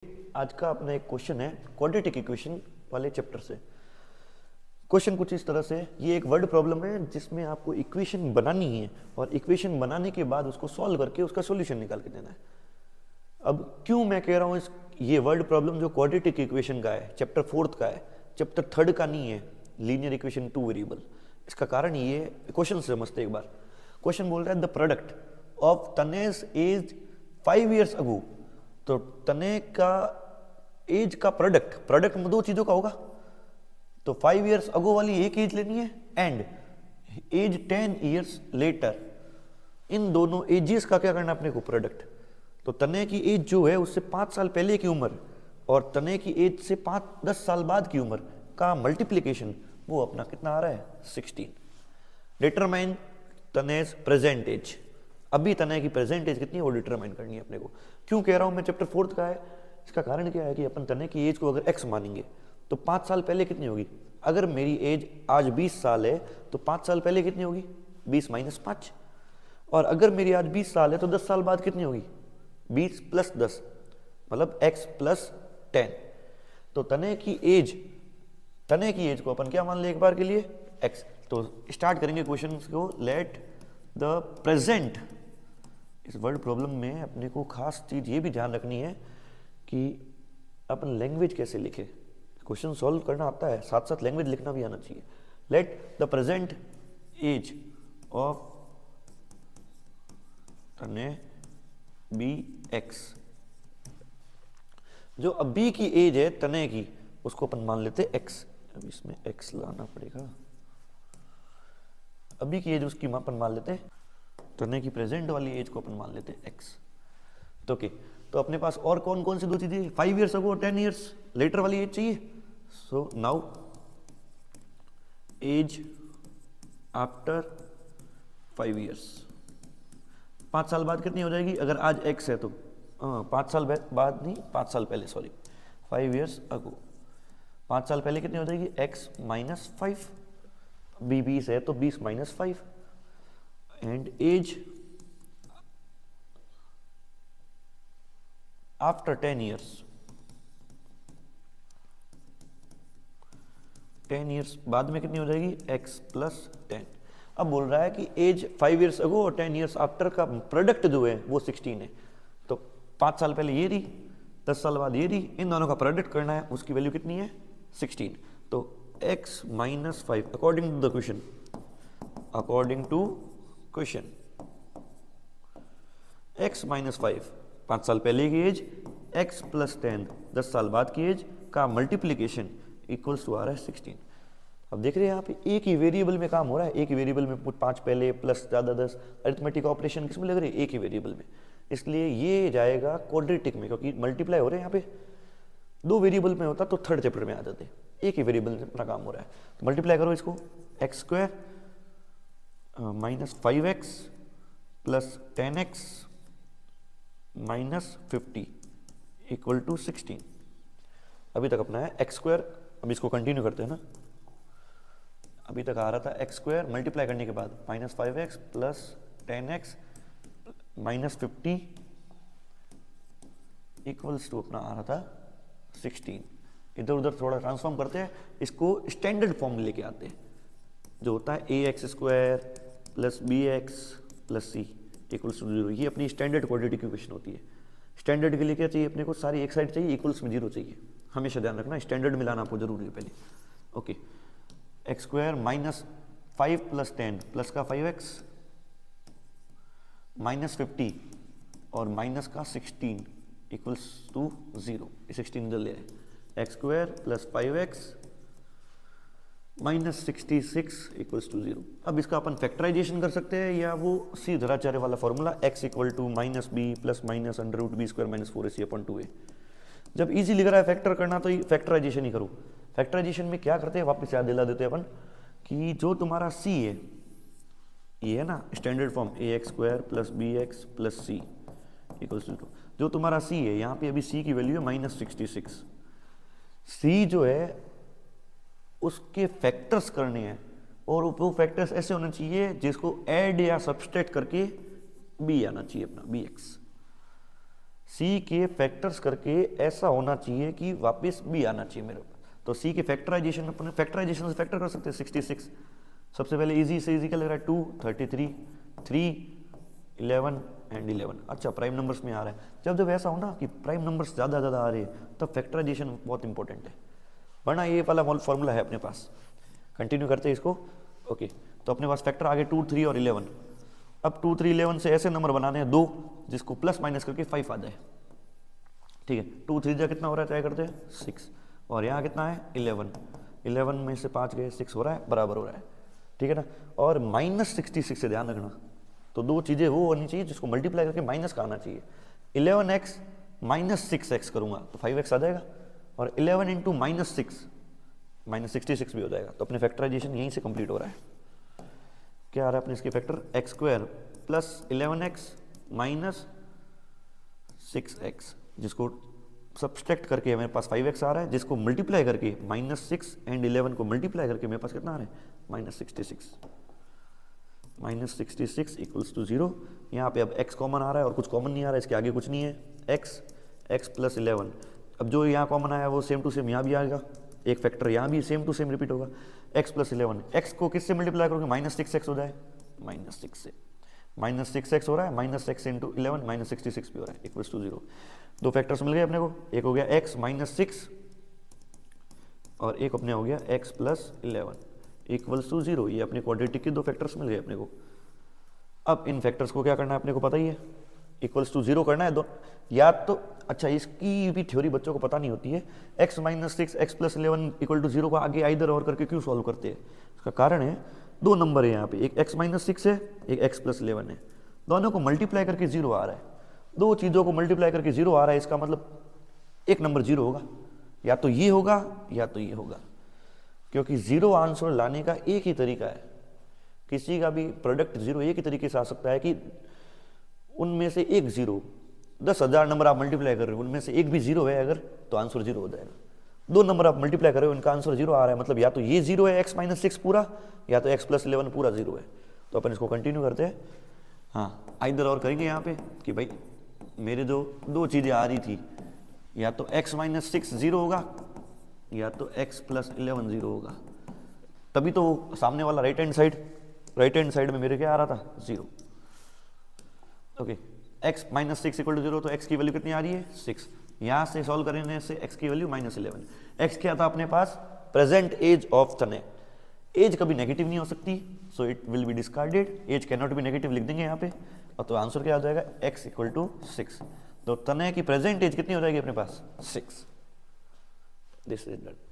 आज का अपना एक क्वेश्चन है क्वाड्रेटिक इक्वेशन वाले चैप्टर से। क्वेश्चन कुछ इस तरह से, ये एक वर्ड प्रॉब्लम है जिसमें आपको इक्वेशन बनानी है और इक्वेशन बनाने के बाद उसको सॉल्व करके उसका सॉल्यूशन निकाल के देना है। अब क्यों मैं कह रहा हूँ ये वर्ड प्रॉब्लम जो क्वाड्रेटिक इक्वेशन का है, चैप्टर 4 का है, चैप्टर 3 का नहीं है, लीनियर इक्वेशन 2 वेरिएबल। इसका कारण ये, क्वेश्चन से समझते एक बार। क्वेश्चन बोल रहा है the product of Tanay's age 5 years ago. तो तने का एज का प्रोडक्ट में दो चीजों का होगा, तो 5 years अगो वाली एक एज लेनी है एंड एज 10 years लेटर। इन दोनों एजेस का क्या करना है अपने को, प्रोडक्ट। तो तने की एज जो है उससे 5 साल पहले की उम्र और तने की एज से 10 साल बाद की उम्र का मल्टीप्लीकेशन, वो अपना कितना आ रहा है, 16। Determine Tanay's present age. अभी तने की प्रेजेंट एज कितनी है वो डिटरमाइन करनी है अपने को। क्यों कह रहा हूं मैं चैप्टर 4 का है, इसका कारण क्या है कि अपन तने की एज को अगर x मानेंगे तो 5 साल पहले कितनी होगी। अगर मेरी एज आज 20 साल है तो 5 साल पहले कितनी होगी, 20 - 5। और अगर मेरी आज 20 साल है तो 10 साल बाद कितनी होगी, 20 + 10 मतलब x + 10। तो तने की एज को अपन क्या मान ले एक बार के लिए, x। तो स्टार्ट करेंगे क्वेश्चन को। लेट द प्रेजेंट, इस वर्ड प्रॉब्लम में अपने को खास चीज ये भी ध्यान रखनी है कि अपन लैंग्वेज कैसे लिखे। क्वेश्चन सॉल्व करना आता है, साथ साथ लैंग्वेज लिखना भी आना चाहिए। Let the present age of तने बी x। जो अभी की एज है तने की उसको अपन मान लेते x। अब इसमें x लाना पड़ेगा। अभी की एज उसकी अपन मान लेते हैं, तने की प्रेजेंट वाली एज को अपन मान लेते हैं x। तो ओके, तो अपने पास और कौन कौन सी दो चीजें, 5 years अगो और 10 years लेटर वाली एज चाहिए। So now age after 5 years, 5 साल बाद कितनी हो जाएगी, अगर आज x है तो 5 साल बाद नहीं, 5 साल पहले, सॉरी 5 years अगो। 5 साल पहले कितनी हो जाएगी, x - 5। बी 20 है तो 20 - 5 and as after 10 years, 10 years बाद में कितनी हो जाएगी, x + 10। अब बोल रहा है कि एज 5 years अगो और 10 years आफ्टर का प्रोडक्ट जो है वो 16 है। तो 5 साल पहले ये रही, 10 साल बाद ये रही, इन दोनों का प्रोडक्ट करना है, उसकी वैल्यू कितनी है, 16। तो x - 5 according to the question, x - 5 5 साल पहले की एज, x + 10 10 साल बाद की एज का मल्टीप्लीकेशन इक्वल्स टू आ रहा है 16। अब देख रहे हैं यहाँ पे एक ही वेरिएबल में काम हो रहा है, एक ही वेरिएबल में 5 पहले प्लस ज़्यादा 10, अरिथमेटिक ऑपरेशन किसमें लग रही है, एक ही वेरिएबल में। इसलिए ये जाएगा क्वाड्रेटिक में, क्योंकि मल्टीप्लाई हो रहे हैं यहाँ पे। 2 वेरिएबल में होता तो 3rd चैप्टर में आ जाते, एक ही वेरिएबल में अपना काम हो रहा है। तो मल्टीप्लाई करो इसको, x² - 5x + 10x - 50 = 16। अभी तक अपना है x²। अब इसको कंटिन्यू करते हैं ना, अभी तक आ रहा था x² मल्टीप्लाई करने के बाद -5x + 10x - 50 = अपना आ रहा था 16। इधर उधर थोड़ा ट्रांसफॉर्म करते हैं, इसको स्टैंडर्ड फॉर्म में लेके आते हैं, जो होता है ax² + bx + c = 0। ये अपनी स्टैंडर्ड क्वाड्रेटिक इक्वेशन होती है। स्टैंडर्ड के लिए क्या चाहिए अपने को, सारी एक साइड चाहिए, इक्वल्स में 0 चाहिए। हमेशा ध्यान रखना, स्टैंडर्ड मिलाना आपको जरूरी है पहले। ओके, x² - 5 + 10 प्लस का 5x -50 और माइनस का 16 = 0। 16 इधर ले आए, x² + 5x - 66 = 0। अब इसका अपन फैक्टराइजेशन कर सकते हैं, या वो सीधराचार्य वाला formula x = -b + -√b² - 4ac/2a। जब इजी लिख रहा है फैक्टर करना तो फैक्टराइजेशन ही करो। फैक्टराइजेशन में क्या करते हैं, वापस याद दिला देते हैं अपन कि जो तुम्हारा c है, ये है ना standard form ax² + bx + c = 0। जो तुम्हारा c है, यहाँ पे अभी c की वैल्यू है -66। c जो है उसके फैक्टर्स करने हैं, और वो फैक्टर्स ऐसे होने चाहिए जिसको ऐड या सब्सट्रैक्ट करके b आना चाहिए अपना bx। सी के फैक्टर्स करके ऐसा होना चाहिए कि वापस भी आना चाहिए मेरे पास। तो सी के फैक्टराइजेशन, अपने फैक्टराइजेशन से फैक्टर कर सकते हैं 66। सबसे पहले इजी से इजी क्या लग रहा है 2, 33, 3, 11 एंड 11। अच्छा प्राइम नंबर्स में आ रहा है। जब जब ऐसा हो ना कि प्राइम नंबर्स ज़्यादा ज़्यादा आ रहे हैं तब फैक्टराइजेशन बहुत इंपॉर्टेंट है, वरना ये वाला फॉर्मूला है अपने पास। कंटिन्यू करते हैं इसको। ओके तो अपने पास फैक्टर आ गए 2, 3 और 11। अब 2, 3, 11 से ऐसे नंबर बनाने हैं 2 जिसको प्लस माइनस करके 5 आ जाए। ठीक है 2, 3 जा कितना हो रहा है ट्राई करते हैं 6, और यहाँ कितना है 11। 11 में से 5 गए 6 हो रहा है, बराबर हो रहा है। ठीक है ना। और -66 से ध्यान रखना, तो दो चीज़ें वो होनी चाहिए जिसको मल्टीप्लाई करके माइनस का आना चाहिए। 11x माइनस 6x करूँगा तो 5x आ जाएगा, और 11 इंटू -6 -66 भी हो जाएगा। तो अपने फैक्टराइजेशन यहीं से कंप्लीट हो रहा है। क्या आ रहा है अपने इसके factor x² plus 11x minus 6x, जिसको सब्सट्रैक्ट करके मेरे पास 5x आ रहा है, जिसको मल्टीप्लाई करके -6 एंड 11 को मल्टीप्लाई करके मेरे पास कितना आ रहा है -66। -66 इक्वल्स टू 0। यहाँ पे अब x कॉमन आ रहा है और कुछ कॉमन नहीं आ रहा है, इसके आगे कुछ नहीं है। x प्लस 11, अब जो यहाँ कॉमन आया वो सेम टू सेम यहाँ भी आएगा, एक फैक्टर यहाँ भी सेम टू सेम रिपीट होगा। x प्लस 11, x को किससे मल्टीप्लाई करोगे -6x हो जाए, -6 से। -6x हो रहा है, -x इंटू 11 -66 भी हो रहा है, इक्वल्स टू 0। दो फैक्टर्स मिल गए अपने को, एक हो गया x -6 और एक अपने हो गया x प्लस 11 इक्वल्स टू 0। ये अपने क्वाड्रेटिक के दो फैक्टर्स मिल गए अपने को। अब इन फैक्टर्स को क्या करना है अपने को पता ही है, इक्वल्स टू 0 करना है दो या तो। अच्छा इसकी भी थ्योरी बच्चों को पता नहीं होती है, x -6 x plus 11 equal to 0 को आगे आइदर और करके क्यों सॉल्व करते हैं। इसका कारण है दो नंबर है यहाँ पे, एक x -6 है, एक x प्लस 11 है, दोनों को मल्टीप्लाई करके 0 आ रहा है। दो चीज़ों को मल्टीप्लाई करके 0 आ रहा है, इसका मतलब एक नंबर 0 होगा, या तो ये होगा या तो ये होगा, क्योंकि 0 आंसर लाने का एक ही तरीका है। किसी का भी प्रोडक्ट 0 एक ही तरीके से आ सकता है कि उनमें से एक 0, 10,000 नंबर आप मल्टीप्लाई कर रहे हो, उनमें से एक भी 0 है अगर, तो आंसर 0 हो जाएगा। दो नंबर आप मल्टीप्लाई कर रहे हो, उनका आंसर 0 आ रहा है, मतलब या तो ये 0 है x -6 पूरा, या तो x प्लस 11 पूरा 0 है। तो अपन इसको कंटिन्यू करते हैं। हाँ आइदर और करेंगे यहाँ पे कि भाई मेरे जो दो चीज़ें आ रही थी, या तो x -6 0 होगा या तो x प्लस 11 0 होगा, तभी तो सामने वाला राइट हैंड साइड में मेरे क्या आ रहा था 0। ओके x -6 इक्वल टू 0, तो x की वैल्यू कितनी आ रही है 6। यहाँ से सॉल्व करने से x की वैल्यू -11। x क्या था अपने पास प्रेजेंट एज ऑफ तने। एज कभी नेगेटिव नहीं हो सकती, so it will be discarded, age can not be negative लिख देंगे यहाँ पे, और तो आंसर क्या आ जाएगा x इक्वल टू 6। तो तने की प्रेजेंट एज कितनी हो जाएगी अपने पास 6। This is that.